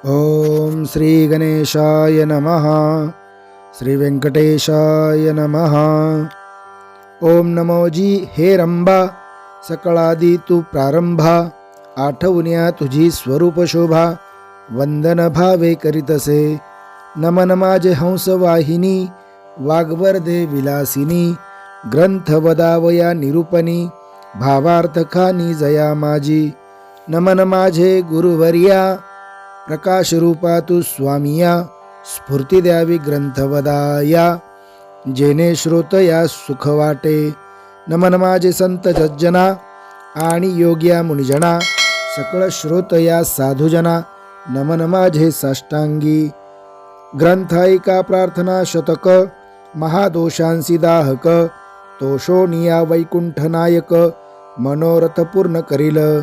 ओम श्री गणेशाय नमः. श्री व्यंकटेशाय नमः. ओम नमोजी हे रंभा, सकळादी तू प्रारंभा. आठवण्या तुझी स्वरूप शोभा, वंदन भावे करीतसे. नमन माझे हंस वाहिनी, वाग्वर्धे विलासिनी. ग्रंथ वदावया निरूपणी, भावार्थ खानी जया माझी. नमन माझे गुरुवर्या, प्रकाश रूपा तू स्वामिया. स्फूर्ती द्यावी ग्रंथवदाया, जेने श्रोतया सुख वाटे. नमन माझे संत सज्जना, आणि योग्या मुनिजना. सकळ श्रोतया साधुजना, नमन माझे साष्टांगी. ग्रंथ ऐका प्रार्थना शतक, महादोषांसी दाहक. तोषोनिया वैकुंठ नायक, मनोरथ पूर्ण करील.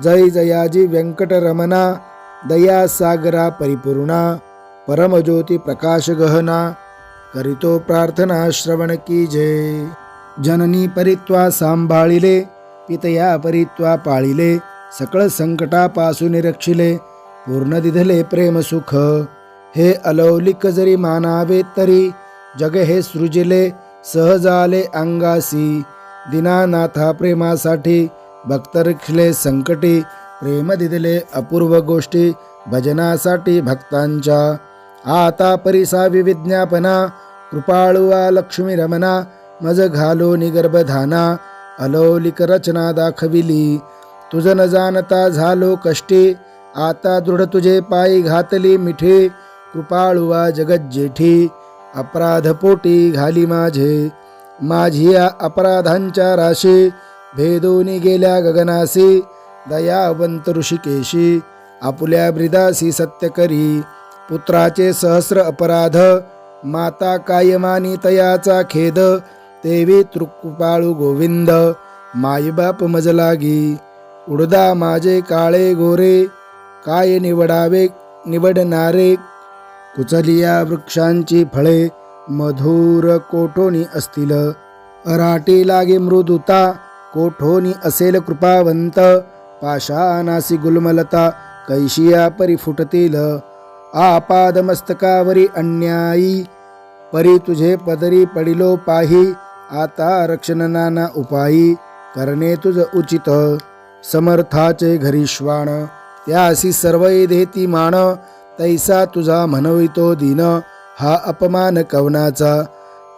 जय जयाजी व्यंकटरमणा, दया सागरा परिपूर्णा. परमज्योती प्रकाश गहना, करीतो प्रार्थना श्रवण की जय. जननी परित्वा सांभाळिले, पितया परित्वा पाळिले. सकळ संकटापासून रक्षिले, पूर्ण दिधले प्रेम सुख. हे अलौलिक जरी मानावे तरी, जग हे सृजिले सहजाले अंगासी. दीनानाथा प्रेमासाठी, भक्त रक्षले संकटी. प्रेम दिदले अपूर्व गोष्टी, भजनासाठी भक्तांच्या. आता परिसावी विज्ञापना, कृपाळुवा लक्ष्मी रमणा. मज घालो निगर्भधाना, अलौलिक रचना दाखविली. तुझ न जाणता झालो कष्टी, आता दृढ तुझे पायी घातली मिठी. कृपाळुवा जगत जेठी, अपराध पोटी घाली माझे. माझिया अपराधांच्या राशी, भेदोनी गेल्या गगनासी. दयावंत ऋषिकेशी, आपुल्या ब्रिदासी सत्य करी. पुत्राचे सहस्र अपराध, माता कायमानी तयाचा खेद. तेवी तृकृपाळू गोविंद, मायबाप मज लागी. उडदा माझे काळे गोरे, काय निवडावे निवडणारे. कुचलिया वृक्षांची फळे, मधुर कोठोनी असतील. अराटी लागे मृदुता, कोठोनी असेल कृपावंत. पाशानासी गुलमलता, कैशिया परी फुटतील. आपाद मस्तकावरी अन्यायी, परी तुझे पदरी पडिलो पाही. आता रक्षण नाना उपायी, करणे तुझ उचित. समर्थाचे घरी श्वान, त्यासी सर्वै देती मान. तैसा तुझा म्हणवितो दीन, हा अपमान कवनाचा.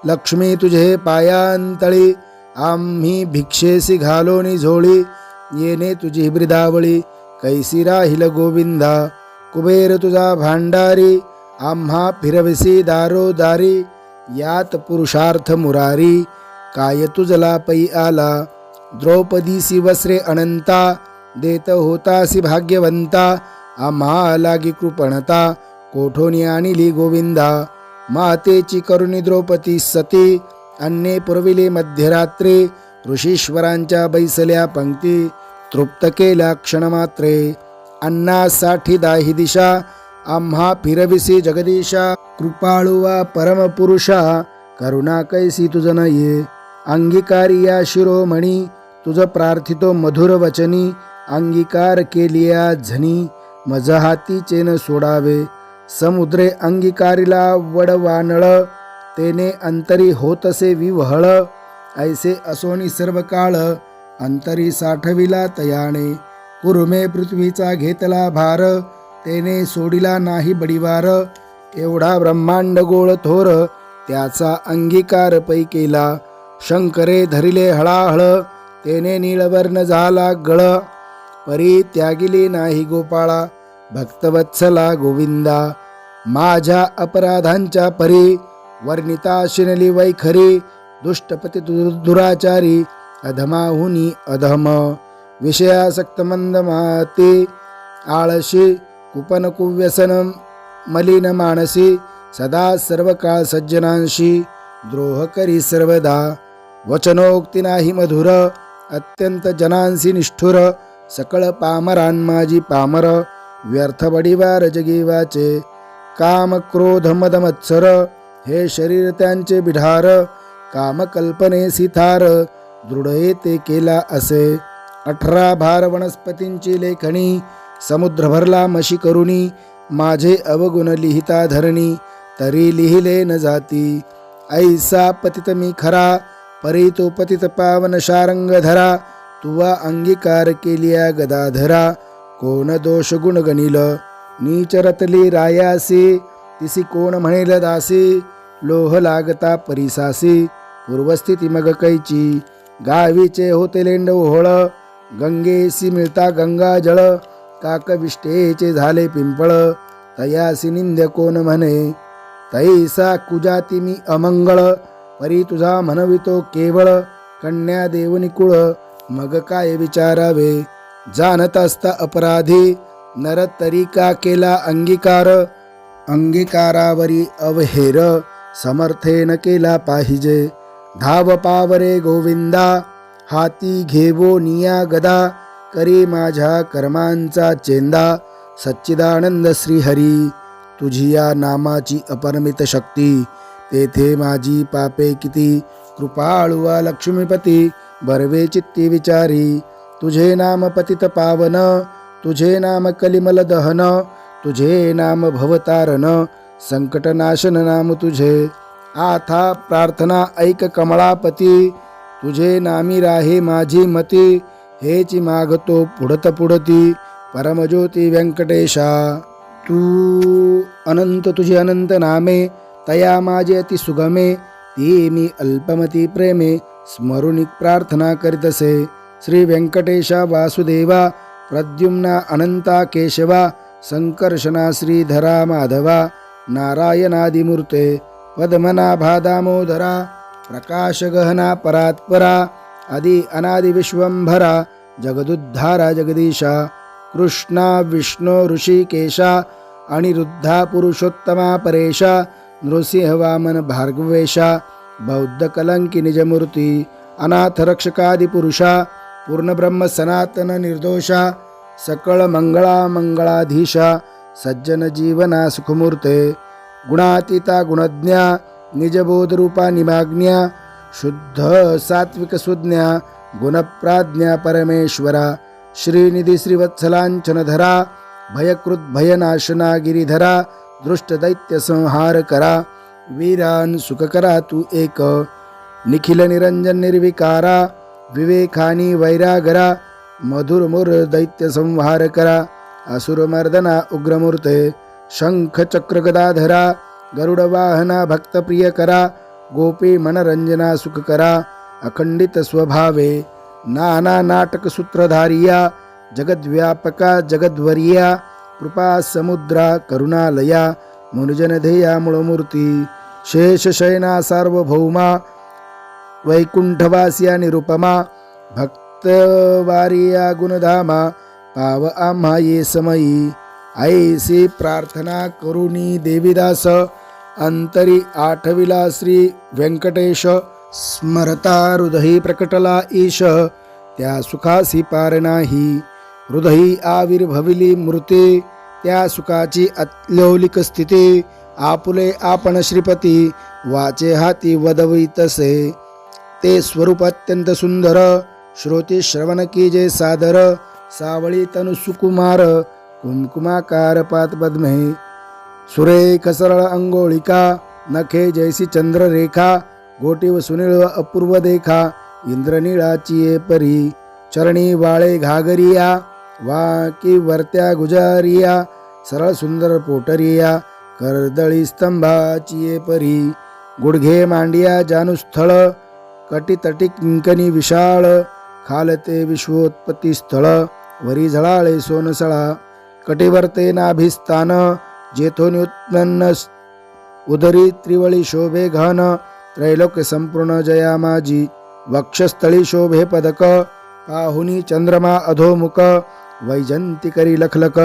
लक्ष्मी तुझे पायांतळी, आम्ही भिक्षेसी घालोनी झोळी. येणे तुझी ब्रिदावळी, कैसी राहिल गोविंदा. कुबेर तुझा भांडारी, आम्हा फिरविसी दारोदारी. यात पुरुषार्थ मुरारी, काय तुझला पै आला. द्रौपदीसी वस्त्रे अनंता, देत होतासी भाग्यवंता. आम्हा लागी कृपणता, कोठोनी आणिली गोविंदा. मातेची करुणी द्रौपदी सती, अन्ने पुरविले मध्यरात्री. ऋषीश्वरांच्या बैसल्या पंक्ती, तृप्त केल्या क्षणमात्रे. अन्नासाठी दाही दिशा, आम्हा फिरविसी जगदीशा. कृपाळुवा परमपुरुषा, करुणा कैसी तुझ नये. अंगीकारी या शिरोमणी, तुझ प्रार्थितो मधुर वचनी. अंगीकार केलिया झनी, मज हातीचे न सोडावे. समुद्रे अंगीकारिला वडवानळ, तेने अंतरी होतसे विवहळ. ऐसे असोनी सर्व काळ, अंतरी साठविला तयाने. कुरुमे पृथ्वीचा घेतला भार, तेने सोडिला नाही बडिवार. एवढा ब्रह्मांड गोळ थोर, त्याचा अंगीकार पै केला. शंकरे धरिले हळाहळ, तेने नीळवर्ण झाला गळ. परी त्यागिली नाही गोपाळा, भक्तवत्सला गोविंदा. माझ्या अपराधांच्या परी, वर्णिता शिनली वैखरी. दुष्टपती दुराचारी, अधमाहुनी अधम. विषयासक्त मंद माती, आळशी कुपन कुव्यसन मलिन मानसी. सदा सर्व काळ सज्जनांशी, द्रोह करी सर्वदा. वचनोक्ती नाही मधुर, अत्यंत जनांसी निष्ठुर. सकळ पामरान माझी पामर, व्यर्थ बडिवार जगीवाचे. काम क्रोध मद मत्सर, हे शरीर त्यांचे बिढार. काम कल्पने सिथार, दृढ ते केला असे. 18 भार वनस्पतींची लेखणी, समुद्र भरला मशी करुणी. माझे अवगुण लिहिता धरणी, तरी लिहिले न जाती. ऐसा पतित मी खरा, परी तो पतित पावन शारंग धरा. तुवा अंगीकार केलिया गदाधरा, कोण दोष गुण गणिल. नीच रतली रायासी, तिसी कोण म्हणेल दासी. लोह लागता परिसासी, पूर्वस्थिती मग कैची. गावीचे होते लेंड ओहळ, गंगेसी मिळता गंगा जळ. काकविष्टेचे झाले पिंपळ, तयासी निंद्य कोण म्हणे. तैसा कुजाती मी अमंगळ, परी तुझा म्हणवितो केवळ. कन्या देवनी कुळ, मग काय विचारावे. जाणत असता अपराधी, नर तरी का केला अंगीकार. अंगीकारावरी अवहेर, समर्थेन केला पाहिजे. धाव पावरे गोविंदा, हाती घेवो निया गदा. करी माझ्या कर्मांचा चेंदा, सच्चिदानंद श्रीहरी. तुझी या नामाची अपरमित शक्ती, तेथे माझी पापे किती. कृपाळुवा लक्ष्मीपती, बर्वे चित्ती विचारी. तुझे नाम पतित पावन, तुझे नाम कलिमल दहन. तुझे नाम भवतारण, संकटनाशन नाम तुझे. आथा प्रार्थना ऐक कमळापती, तुझे नामी राहे माझी मती. हेची मागतो पुढत पुढती, परमज्योती व्यंकटेशा. तू अनंत तुझी अनंत नामे, तया माझे अति सुगमे. ती मी अल्पमती प्रेमे, स्मरुनिक प्रार्थना करीतसे. श्री व्यंकटेशा वासुदेवा, प्रद्युम्ना अनंता केशवा. संकर्षणा श्रीधरा माधवा, नारायणादिमूर्ते. पद्मनाभा दामोदरा, प्रकाशगहना परात्परा. आदि अनादि विश्वंभरा, जगदुद्धारा जगदीशा. कृष्णा विष्णू ऋषिकेशा, अनिरुद्धा पुरुषोत्तमा परेशा. नृसिंह वामन भार्गवेशा, बौद्ध कलंकी निजमूर्ती. अनाथ रक्षकादि पुरुषा, पूर्णब्रह्म सनातन निर्दोषा. सकळ मंगळा मंगळाधीशा, सज्जन जीवना सुखमूर्ते. गुणातीता गुणज्ञा, निजबोधरूपा निमाज्ञा. शुद्ध सात्विक सुज्ञा, गुणप्राज्ञा परमेश्वरा. श्रीनिधी श्रीवत्सलांचनधरा, भयकृत भयनाशना गिरिधरा. दृष्ट दैत्य संहार करा, वीरान सुख करा तू एक. निखिल निरंजन निर्विकारा, विवेकानी वैरागरा. मधुर मुर दैत्य संहार करा, असुर मर्दना उग्रमूर्ते. शंख चक्र गदाधरा, गरुड वाहना भक्तप्रिय करा. गोपी मनरंजना सुख करा, अखंडित स्वभावे. नाना नाटक सूत्रधारिया, जगद्व्यापका जगद्वर्या. कृपा समुद्रा करुणालया, मुनिजन ध्येया मूळमूर्ती. शेषशयना सार्वभौमा, वैकुंठवासिया निरुपमा. भक्तवारिया गुणधामा, पाव आम्हा ये समयी. ऐसी प्रार्थना करुणी देवीदास, अंतरी आठविला श्री व्यंकटेश. स्मरता हृदयी प्रकटला ईश, त्या सुखासी पार नाही. हृदयी आविर्भविली मूर्ती, त्या सुखाची अत्यौलिक स्थिती. आपुले आपण श्रीपती, वाचे हाती वदवितसे. ते स्वरूप अत्यंत सुंदर, श्रोती श्रवण कीजे सादर. सावळी तनु सुकुमार, कुमकुमाकार पात पद्मे. सुरेख सरळ अंगोळिका, नखे जैसी चंद्ररेखा. गोटीव सुनीळ अपूर्व देखा, इंद्रनीळाची ये परी. चरणी वाळे घागरिया, वाकी वरत्या गुजारिया. सरळ सुंदर पोटरिया, कर्दळी स्तंभाची ये परी. गुडघे मांडिया जानुस्थळ, कटितटी किंकणी विशाळ. खालते विश्वोत्पत्ती स्थळ, वरी झळाळे सोनसळा. कटिवर्ते नाभिस्थान, जेथोनी उत्पन्न उदरी त्रिवळी शोभे घन. त्रैलोक्य संपूर्ण जया माझी, वक्षस्थळी शोभे पदक. पाहुनी चंद्रमा अधोमुख, वैजंतिकरी लखलक.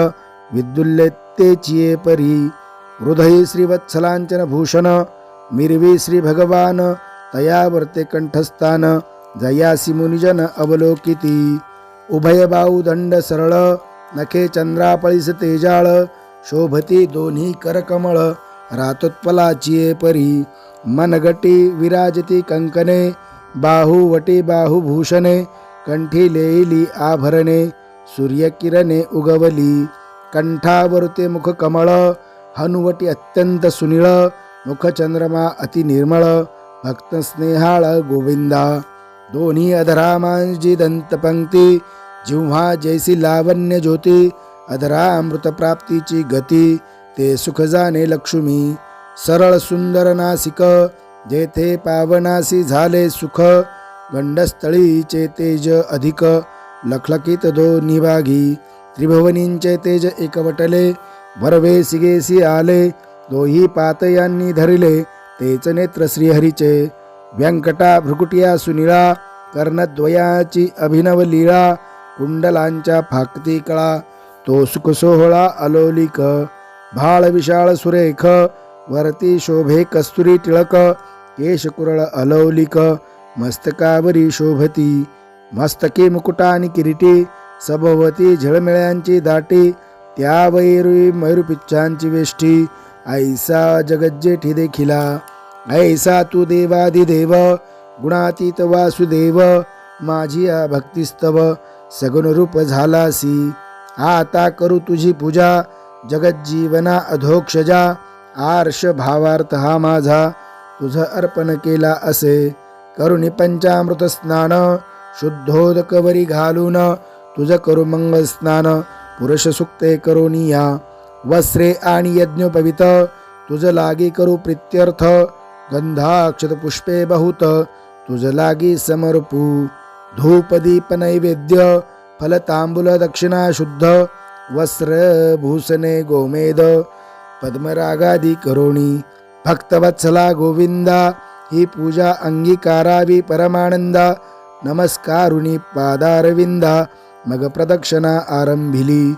विद्युल्ले तेचिये परी. हृदयी श्रीवत्सलांचन भूषण, मिरवी श्री भगवान. तयावर्ते कंठस्थान, जयासी मुनिजन अवलोकिती. उभय बाहू दंड सरळ, नखे चंद्रापळीस तेजाळ. शोभती दोन्ही करकमळ, रातोत्पलाची ये परी. मनगटी विराजती कंकणे, बाहुवटी बाहुभूषणे. कंठी लेईली आभरणे, सूर्यकिरणे उगवली. कंठावर ते मुख कमळ, हनुवटी अत्यंत सुनीळ, मुख चंद्रमा अति निर्मळ, भक्त स्नेहाळ गोविंदा. दोन्ही अधरा मांजी दंतपंक्ती, जिव्हा जैसी लावण्य ज्योती, अधरा अमृत प्राप्तीची गती, ते सुख जाणे लक्ष्मी. सरळ सुंदर नासिक, जेथे पावनासी झाले सुख, गंडस्थळीचे तेज अधिक, लखलखित दोन्ही भागी, त्रिभुवनींचे तेज एकवटले, भरवे सिगेसी आले, दोही पातयांनी धरिले, तेच नेत्र श्रीहरीचे. व्यंकटा भ्रुकुटिया सुनिळा, कर्णद्वयाची अभिनव लीळा, कुंडलांच्या फाकती कळा, तो सुख सोहळा अलोलिक. भाळ विशाळ सुरेख, वरती शोभे कस्तुरी टिळक, केश कुरळ अलौलिक, मस्तकावरी शोभती, मस्तके मुकुटानी किरीटी, सभोवती झळमिळ्यांची दाटी, त्या वैरुई मयूरपिच्छांची वेष्टी, ऐसा जगज्जेठी देखिला. ऐसा तू देवादिदेव, गुणातीत वासुदेव, माझी या भक्तिस्तव, सगुण रूप झालासी. आता करू तुझी पूजा, जगज्जीवना अधोक्षजा, आर्ष भावार्थ हा माझा, तुझ अर्पण केला असे. करुणी पंचामृत स्नान, शुद्धोदक वरी घालून, तुझ करू मंगल स्नान, पुरुष सुक्ते करोनिया. वस्त्रे आणि यज्ञोपवित, तुझ लागी करू प्रीत्यर्थ, गंधाक्षत पुष्पे बहुत, तुझ लागी समर्पू. धूप दीप नैवेद्य, फल तांबूल दक्षिणा शुद्ध, वस्त्र भूषणे गोमेद, पद्मरागादी करोणी. भक्तवत्सला गोविंदा, ही पूजा अंगीकारावी परमानंदा. नमस्कारुणी पादारविंदा, मग प्रदक्षिणा आरंभिली.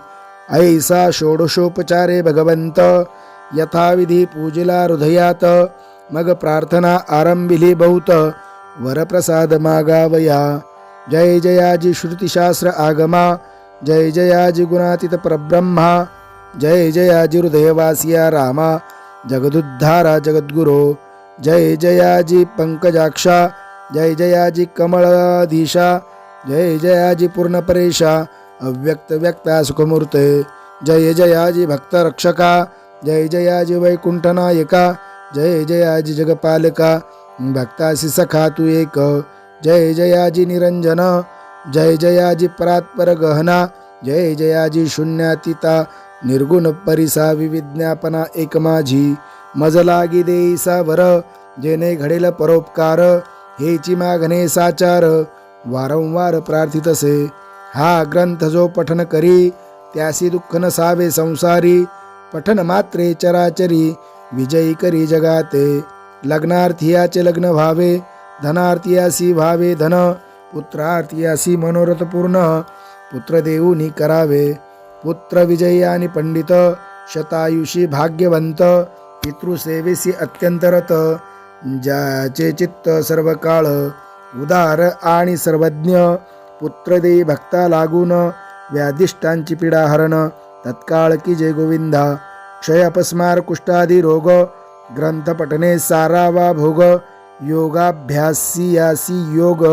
ऐसा षोडशोपचारे भगवंत, यथाविधी पूजिला हृदयात, मग प्रार्थना आरंभिली बहुत, वरप्रसाद मागावया. जय जयाजी श्रुतिशास्त्र आगमा, जय जयाजी गुणातीत परब्रह्मा, जय जयाजी हृदयवासिया रामा, जगदुद्धारा जगद्गुरो. जय जयाजी पंकजाक्षा, जय जयाजी कमळाधीशा, जय जयाजी पूर्णपरेशा, अव्यक्त व्यक्ता सुखमूर्ते. जय जयाजी भक्तरक्षका, जय जयाजी वैकुंठनायका, जय जयाजी जगपालका, भक्तासी सखा तू एक. जय जयाजी निरंजन, जय जयाजी परात्पर गहना, जय जयाजी शून्यातीता, निर्गुण परिसा विविज्ञापना एक माझी. मज लागी देईसा वर, जेने घडेल परोपकार, हेची मागणे साचार, वारंवार प्रार्थितसे. हा ग्रंथ जो पठन करी, त्यासी दुःख नसावे संसारी, पठन मात्रे चराचरी, विजयी करी जगाते. लग्नार्थीयाचे लग्न व्हावे, धनार्थीयासी व्हावे धन, पुत्रार्थीयासी मनोरथ पूर्ण, पुत्र देऊनी करावे. पुत्र विजयी आणि पंडित, शतायुषी भाग्यवंत, पितृसेवेसी अत्यंतरत, ज्याचे चित्त सर्व काळ उदार आणि सर्वज्ञ, पुत्रदेई भक्ता लागून, व्याधिष्टांची पीडा हरण, तत्काळ की जय गोविंदा. क्षय अपस्मार कुष्ठादी रोग, ग्रंथ पठने सारावा भोग, योगाभ्यासियासी योग,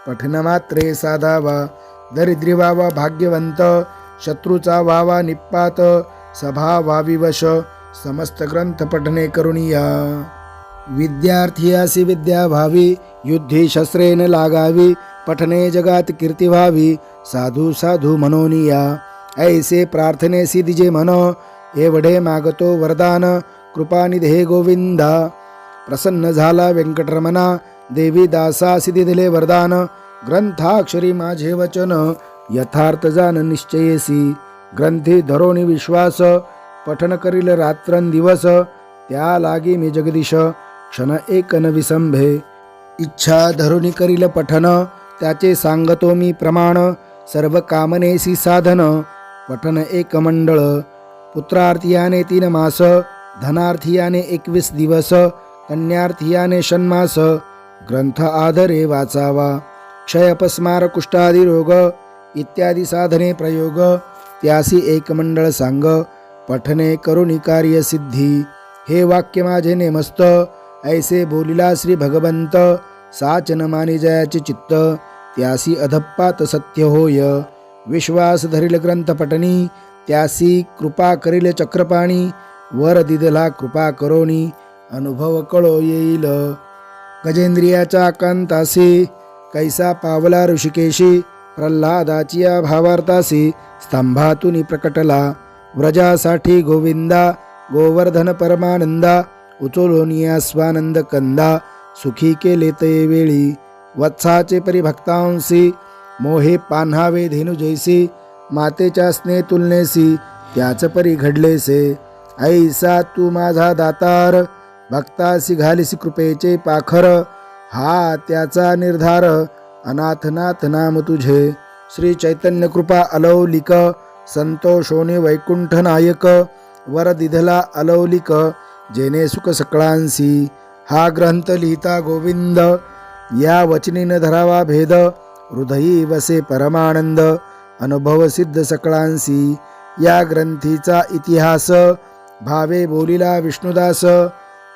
पठनमात्रे साधावा. दरिद्री व्हावा भाग्यवंत, शत्रूचा व्हावा निपात, सभा व्हावी वश, समस्त ग्रंथ पठने करुणिया. विद्यार्थीयासी विद्या व्हावी, युद्धे शस्त्रेन लागावी, पठने जगात कीर्ती व्हावी, साधू साधू मनोनिया. ऐसे प्रार्थनेसी दिजे मन, एवढे मागतो वरदान, कृपानिधे गोविंदा. प्रसन्न झाला व्यंकटरमणा, देवी दासासी दिले वरदान, ग्रंथाक्षरी माझे वचन, यथार्थ जाण निश्चयेसी. ग्रंथी धरोनी विश्वास, पठन करील रात्रंदिवस, त्या लागी मी जगदीश, क्षण एक न विसंभे. इच्छा धरुनी करील पठन, त्याचे सांगतो मी प्रमाण, सर्व कामनेसी साधन, पठन एक मंडळ. पुत्रार्थीयाने 3 मास, धनार्थीयाने 21 दिवस, कन्यार्थीयाने षण्मास, ग्रंथ आदरे वाचावा. क्षय अपस्मार कुष्ठादी रोग, इत्यादी साधने प्रयोग, त्यासी एक मंडळ सांग, पठने करुणी कार्य सिद्धी. हे वाक्य माझे नेमस्त, ऐसे बोलिला श्री भगवंत, साचन मानी जयाचे चित्त, त्यासी अधप्पात सत्य होय. विश्वास धरिल ग्रंथ पठनी, त्यासी कृपा करील चक्रपाणी, वर दिदला कृपा करोनी, अनुभव कळो येईल. गजेंद्रियाच्या कांतासी, कैसा पावला ऋषिकेशी, प्रल्हादाची या भावार्थासी, स्तंभातून प्रकटला. व्रजासाठी गोविंदा, गोवर्धन परमानंदा, उचलोनिया स्वानंद कंदा, सुखी केले ते वेळी. वत्साचे परिभक्तांसी, मोहे पान्हावे धेनु जैसी, मातेच्या स्नेह तुलनेसी, त्याच परी घडलेसे. ऐसा तू माझा दातार, भक्तासी घालिसी कृपेचे पाखर, हा त्याचा निर्धार, अनाथनाथ नाम तुझे. श्री चैतन्य कृपा अलौलिक, संतोषोने वैकुंठ नायक, वर दिधला अलौलिक, जेने सुख सकळांसी. हा ग्रंथ लिहिता गोविंद, या वचनीन धरावा भेद, हृदयी वसे परमानंद, अनुभव सिद्ध सकळांसी. या ग्रंथीचा इतिहास, भावे बोलिला विष्णुदास,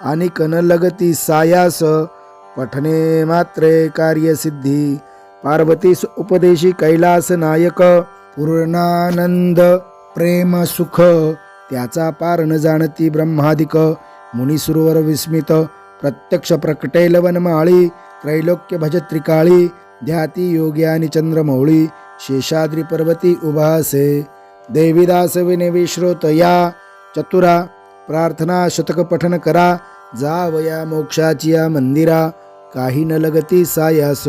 आणि कन लगती सायास, पठने मात्रे कार्यसिद्धी. पार्वतीस उपदेशी कैलास नायक, पूर्णानंद प्रेम सुख, त्याचा पार न जाणती ब्रह्मादिक. मुनिसुरवर विस्मित, प्रत्यक्ष प्रकटेल वनमाळी, त्रैलोक्य भज त्रिकाळी, ध्याती योग्यानी चंद्रमौळी, शेषाद्री पर्वती उभासे. देवीदास विनवी श्रोतया, चतुरा प्रार्थना शतक पठन करा, जावया मोक्षाची या मंदिरा, काही न लगती सायास.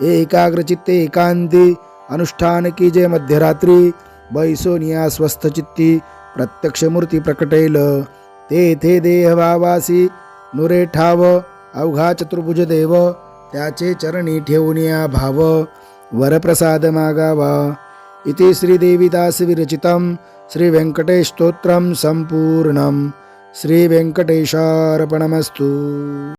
एकाग्रचित्ते एकांती, अनुष्ठान कीजे मध्यरात्री, बैसोनिया स्वस्थ चित्ती, प्रत्यक्ष मूर्ती प्रकटेल. तेथे देह भावासी, नुरे ठाव, अवघा चतुर्भुज देव, त्याचे चरणी ठेवून या भाव, वरप्रसाद मागावा. इति श्री देवीदास विरचितं श्री व्यंकटेश स्तोत्रम संपूर्णम. श्री व्यंकटेशार्पणमस्तु.